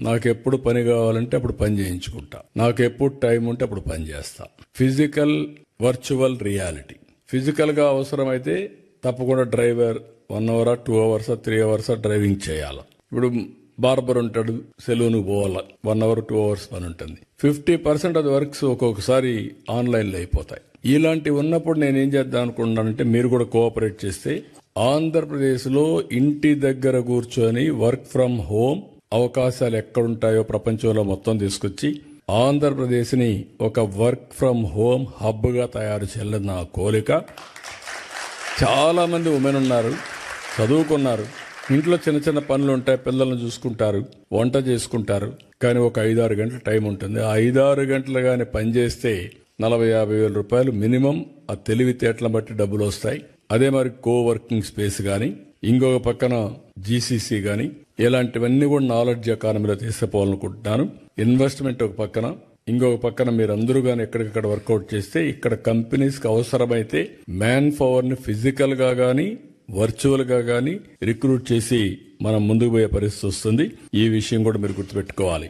నాకు ఎప్పుడు పని కావాలంటే అప్పుడు పని చేయించుకుంటా, నాకు ఎప్పుడు టైం ఉంటే అప్పుడు పని చేస్తా. Physical virtual reality. ఫిజికల్ గా అవసరమైతే తప్పకుండా driver 1 hour 2 hours 3 hours driving చేయాలి. ఇప్పుడు బార్బర్ ఉంటాడు, సెలూన్ పోవాలా, 1 అవర్ 2 అవర్స్ పని ఉంటుంది. 50% అది వర్క్స్ ఒక్కొక్కసారి ఆన్లైన్ లో అయిపోతాయి. ఇలాంటివి ఉన్నప్పుడు నేను ఏం చేద్దాం అనుకుంటున్నానంటే మీరు కూడా కోఆపరేట్ చేస్తే ఆంధ్రప్రదేశ్ లో ఇంటి దగ్గర కూర్చొని వర్క్ ఫ్రం హోమ్ అవకాశాలు ఎక్కడుంటాయో ప్రపంచంలో మొత్తం తీసుకొచ్చి ఆంధ్రప్రదేశ్ ని ఒక వర్క్ ఫ్రం హోమ్ హబ్ గా తయారు చేయాలని నా కోరిక. చాలా మంది ఉమెన్ ఉన్నారు, చదువుకున్నారు, ఇంట్లో చిన్న చిన్న పనులు ఉంటాయి, పిల్లల్ని చూసుకుంటారు, వంట చేసుకుంటారు, కానీ ఒక 5-6 గంటల టైం ఉంటుంది. ఆ 5-6 గంటలు కానీ పనిచేస్తే 40,000-50,000 రూపాయలు మినిమం ఆ తెలివితేటలను బట్టి డబ్బులు వస్తాయి. అదే మరి కోవర్కింగ్ స్పేస్ గాని, ఇంకొక పక్కన జీసీసీ గాని, ఇలాంటివన్నీ కూడా నాలెడ్జ్ ఎకానమీలో తీసుకుపోవాలనుకుంటున్నాను. ఇన్వెస్ట్మెంట్ ఒక పక్కన, ఇంకొక పక్కన మీరందరూ గాని ఎక్కడికక్కడ వర్కౌట్ చేస్తే ఇక్కడ కంపెనీస్ కి అవసరమైతే మ్యాన్ పవర్ ని ఫిజికల్ గా గాని వర్చువల్ గా గాని రిక్రూట్ చేసి మనం ముందుకు పోయే పరిస్థితి వస్తుంది. ఈ విషయం కూడా మీరు గుర్తుపెట్టుకోవాలి.